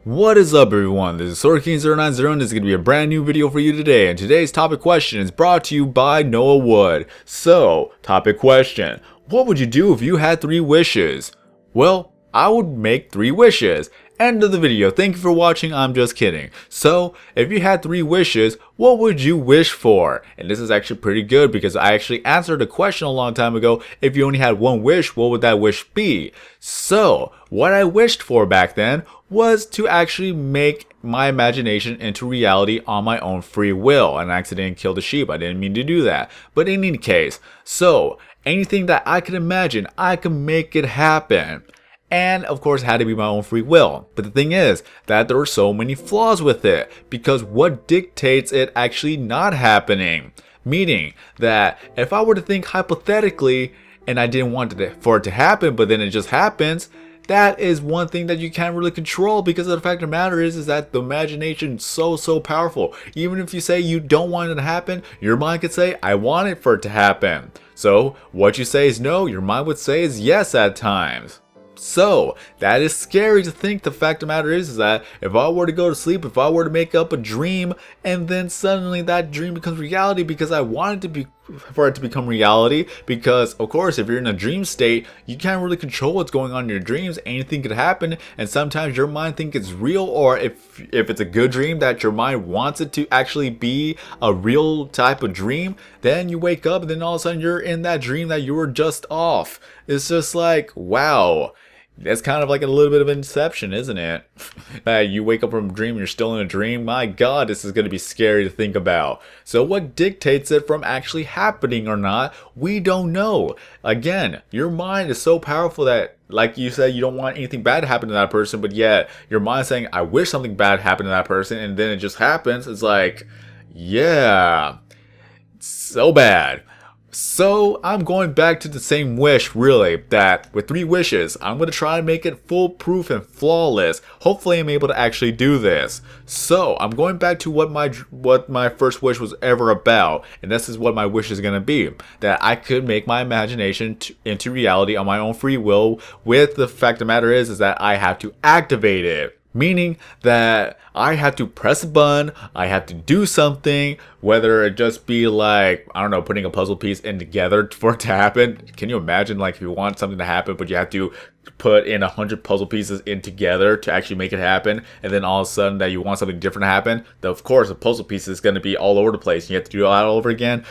What is up, everyone? This is SwordKing090 and this is going to be a brand new video for you today. And today's topic question is brought to you by Noah Wood. So, topic question: what would you do if you had 3 wishes? Well, I would make 3 wishes. End of the video. Thank you for watching. I'm just kidding. So, if you had 3 wishes, what would you wish for? And this is actually pretty good because I actually answered a question a long time ago. If you only had 1 wish, what would that wish be? So, what I wished for back then was to actually make my imagination into reality on my own free will. And I accidentally killed a sheep. I didn't mean to do that. But in any case, so anything that I could imagine, I could make it happen. And of course, it had to be my own free will. But the thing is that there were so many flaws with it, because what dictates it actually not happening? Meaning that if I were to think hypothetically and I didn't want it for it to happen, but then it just happens, that is one thing that you can't really control, because the fact of the matter is that the imagination is so powerful. Even if you say you don't want it to happen, your mind could say, I want it for it to happen. So what you say is no, your mind would say is yes at times. So, that is scary to think. The fact of the matter is that if I were to go to sleep, if I were to make up a dream, and then suddenly that dream becomes reality because I want it for it to become reality, because of course if you're in a dream state, you can't really control what's going on in your dreams. Anything could happen, and sometimes your mind thinks it's real, or if it's a good dream that your mind wants it to actually be a real type of dream, then you wake up and then all of a sudden you're in that dream that you were just off. It's just like, wow. That's kind of like a little bit of inception, isn't it? You wake up from a dream and you're still in a dream. My god, this is going to be scary to think about. So what dictates it from actually happening or not? We don't know. Again, your mind is so powerful that, like you said, you don't want anything bad to happen to that person, but yet your mind saying, I wish something bad happened to that person, and then it just happens. It's like, yeah, so bad. So I'm going back to the same wish, really, that with 3 wishes, I'm going to try to make it foolproof and flawless. Hopefully I'm able to actually do this. So I'm going back to what my first wish was ever about, and this is what my wish is going to be. That I could make my imagination into reality on my own free will, with the fact of the matter is that I have to activate it. Meaning that I have to press a button, I have to do something, whether it just be like, I don't know, putting a puzzle piece in together for it to happen. Can you imagine, like, if you want something to happen, but you have to put in 100 puzzle pieces in together to actually make it happen, and then all of a sudden that you want something different to happen, then of course the puzzle piece is going to be all over the place. You have to do it all over again.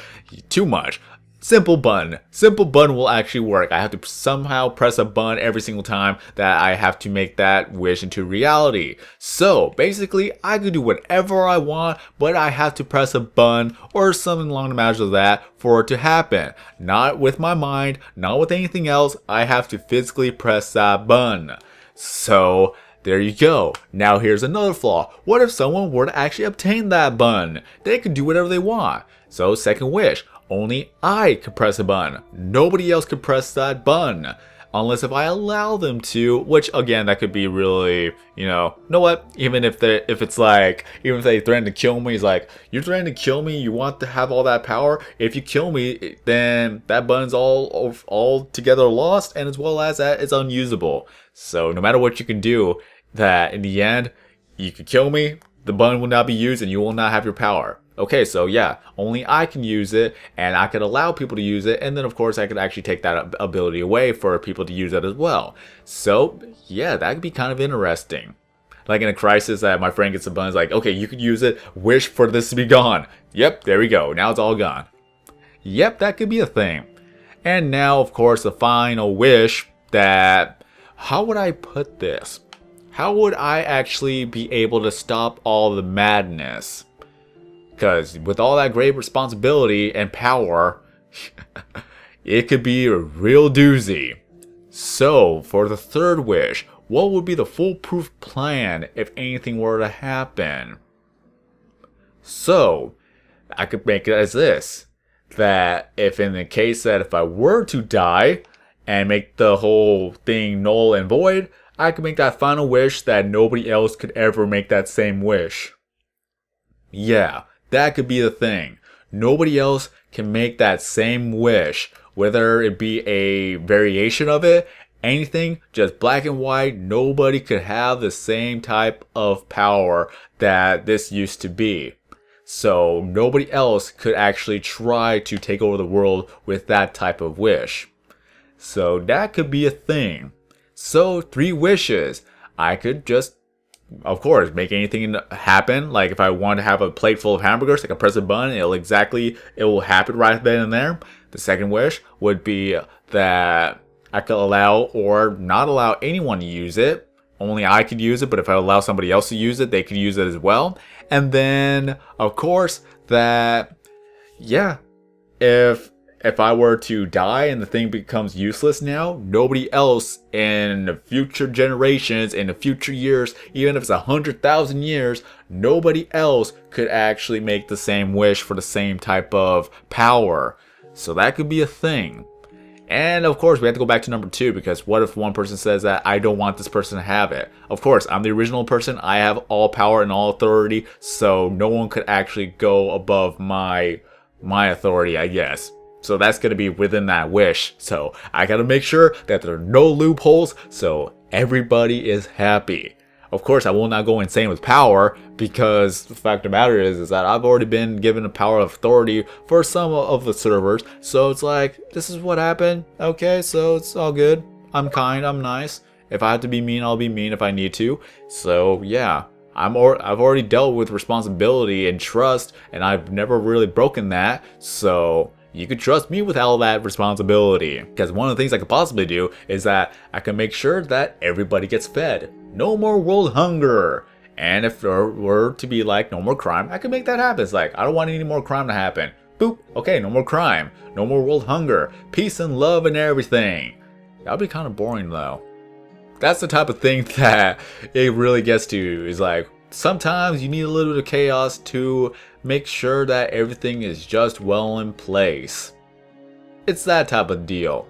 Too much. Simple button. Simple button will actually work. I have to somehow press a button every single time that I have to make that wish into reality. So basically, I could do whatever I want, but I have to press a button or something along the lines of that for it to happen. Not with my mind, not with anything else. I have to physically press that button. So there you go. Now here's another flaw. What if someone were to actually obtain that button? They could do whatever they want. So second wish. Only I could press a button. Nobody else could press that button. Unless if I allow them to, which again, that could be really, you know what? Even if it's like, even if they threaten to kill me, it's like, you're threatening to kill me, you want to have all that power. If you kill me, then that button's all together lost, and as well as that, it's unusable. So no matter what you can do, that in the end, you could kill me, the button will not be used, and you will not have your power. Okay, so yeah, only I can use it, and I could allow people to use it, and then of course I could actually take that ability away for people to use it as well. So yeah, that could be kind of interesting. Like in a crisis that my friend gets a button, it's like, okay, you could use it, wish for this to be gone. Yep, there we go, now it's all gone. Yep, that could be a thing. And now of course the final wish that, how would I put this? How would I actually be able to stop all the madness? Because with all that great responsibility and power, it could be a real doozy. So, for the third wish, what would be the foolproof plan if anything were to happen? So, I could make it as this. That if in the case that if I were to die and make the whole thing null and void, I could make that final wish that nobody else could ever make that same wish. Yeah. That could be the thing. Nobody else can make that same wish, whether it be a variation of it, anything just black and white, nobody could have the same type of power that this used to be. So nobody else could actually try to take over the world with that type of wish. So that could be a thing. So 3 wishes. I could just, of course, make anything happen. Like if I want to have a plate full of hamburgers, I can press a button, it will happen right then and there. The second wish would be that I could allow or not allow anyone to use it. Only I could use it, but if I allow somebody else to use it, they could use it as well. And then, of course, that, yeah, if I were to die and the thing becomes useless now, nobody else in the future generations, in the future years, even if it's 100,000 years, nobody else could actually make the same wish for the same type of power. So that could be a thing. And of course, we have to go back to number 2, because what if one person says that I don't want this person to have it? Of course, I'm the original person. I have all power and all authority, so no one could actually go above my authority, I guess. So that's going to be within that wish. So I got to make sure that there are no loopholes, so everybody is happy. Of course, I will not go insane with power, because the fact of the matter is that I've already been given a power of authority for some of the servers. So it's like, this is what happened. Okay, so it's all good. I'm kind, I'm nice. If I have to be mean, I'll be mean if I need to. So yeah, I've already dealt with responsibility and trust, and I've never really broken that. So you could trust me with all that responsibility. Because one of the things I could possibly do is that I can make sure that everybody gets fed. No more world hunger. And if there were to be like no more crime, I could make that happen. It's like, I don't want any more crime to happen. Boop. Okay, no more crime. No more world hunger. Peace and love and everything. That would be kind of boring though. That's the type of thing that it really gets to. Is like, sometimes you need a little bit of chaos to make sure that everything is just well in place. It's that type of deal.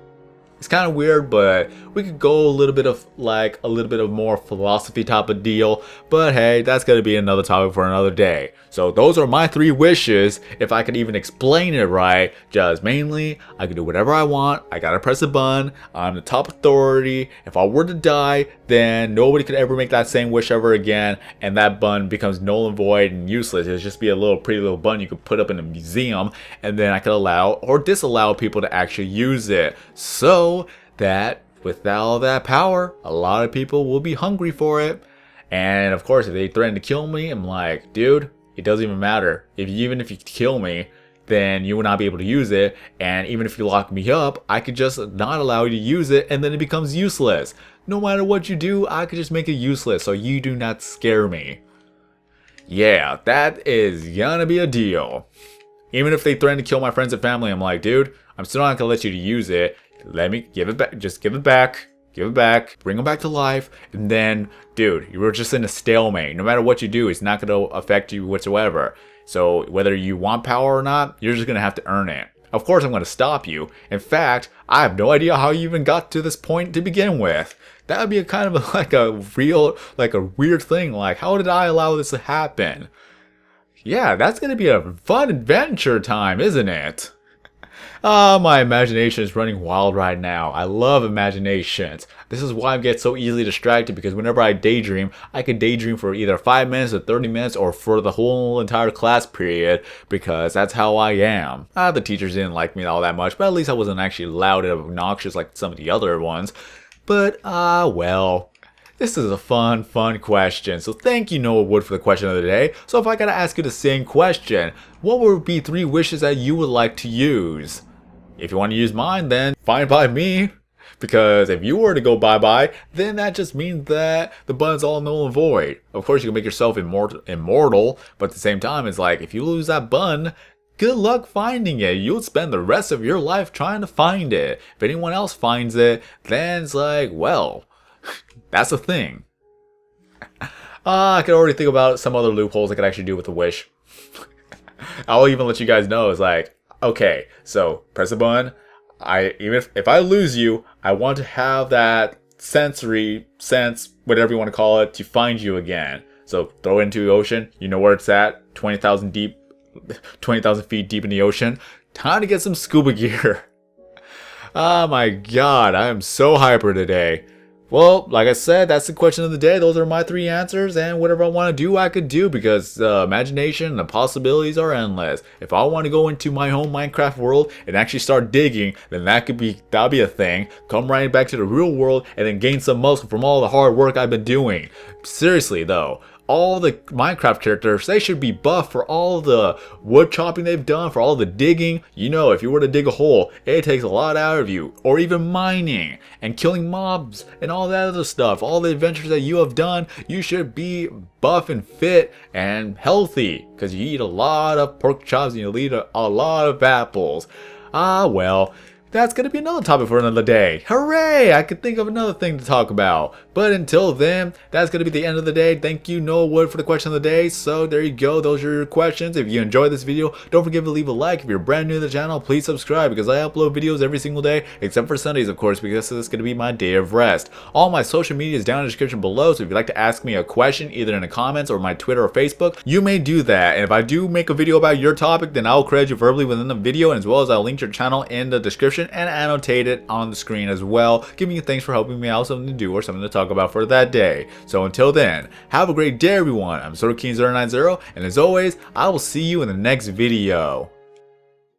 It's kind of weird, but we could go a little bit of more philosophy type of deal. But hey, that's going to be another topic for another day. So those are my 3 wishes. If I could even explain it right, just mainly, I can do whatever I want. I gotta press a button. I'm the top authority. If I were to die, then nobody could ever make that same wish ever again. And that button becomes null and void and useless. It'll just be a little pretty little button you could put up in a museum. And then I could allow or disallow people to actually use it. So that without all that power, a lot of people will be hungry for it. And of course, if they threaten to kill me, I'm like, dude, it doesn't even matter. Even if you kill me, then you will not be able to use it. And even if you lock me up, I could just not allow you to use it, and then it becomes useless. No matter what you do, I could just make it useless, so you do not scare me. Yeah, that is gonna be a deal. Even if they threaten to kill my friends and family, I'm like, dude, I'm still not gonna let you to use it. Let me give it back. Just give it back. Give it back. Bring them back to life. And then, dude, you were just in a stalemate. No matter what you do, it's not going to affect you whatsoever. So whether you want power or not, you're just going to have to earn it. Of course, I'm going to stop you. In fact, I have no idea how you even got to this point to begin with. That would be a kind of like a weird thing. Like, how did I allow this to happen? Yeah, that's going to be a fun adventure time, isn't it? My imagination is running wild right now. I love imaginations. This is why I get so easily distracted, because whenever I daydream, I can daydream for either 5 minutes or 30 minutes or for the whole entire class period, because that's how I am. The teachers didn't like me all that much, but at least I wasn't actually loud and obnoxious like some of the other ones. But, well, this is a fun question. So thank you, Noah Wood, for the question of the day. So if I gotta ask you the same question, what would be 3 wishes that you would like to use? If you want to use mine, then fine by me. Because if you were to go bye-bye, then that just means that the button's all null and void. Of course, you can make yourself immortal, but at the same time, it's like, if you lose that button, good luck finding it. You'll spend the rest of your life trying to find it. If anyone else finds it, then it's like, well, that's a thing. I could already think about some other loopholes I could actually do with the wish. I'll even let you guys know. It's like, okay, so press a button. Even if I lose you, I want to have that sensory sense, whatever you want to call it, to find you again. So throw it into the ocean. You know where it's at. 20,000 feet deep in the ocean. Time to get some scuba gear. Oh my god, I am so hyper today. Well, like I said, that's the question of the day. Those are my 3 answers, and whatever I want to do, I could do because the imagination and the possibilities are endless. If I want to go into my home Minecraft world and actually start digging, then that'll be a thing. Come right back to the real world and then gain some muscle from all the hard work I've been doing. Seriously though, all the Minecraft characters, they should be buffed for all the wood chopping they've done, for all the digging. You know, if you were to dig a hole, it takes a lot out of you. Or even mining and killing mobs and all that other stuff. All the adventures that you have done, you should be buff and fit and healthy. Because you eat a lot of pork chops and you eat a lot of apples. Ah, well. That's going to be another topic for another day. Hooray! I could think of another thing to talk about. But until then, that's going to be the end of the day. Thank you, Noah Wood, for the question of the day. So there you go. Those are your questions. If you enjoyed this video, don't forget to leave a like. If you're brand new to the channel, please subscribe because I upload videos every single day, except for Sundays, of course, because this is going to be my day of rest. All my social media is down in the description below. So if you'd like to ask me a question, either in the comments or my Twitter or Facebook, you may do that. And if I do make a video about your topic, then I'll credit you verbally within the video, and as well as I'll link your channel in the description and annotate it on the screen as well, giving you thanks for helping me out, something to do or something to talk about for that day. So until then, have a great day everyone. I'm AnsellDesign, and as always, I will see you in the next video.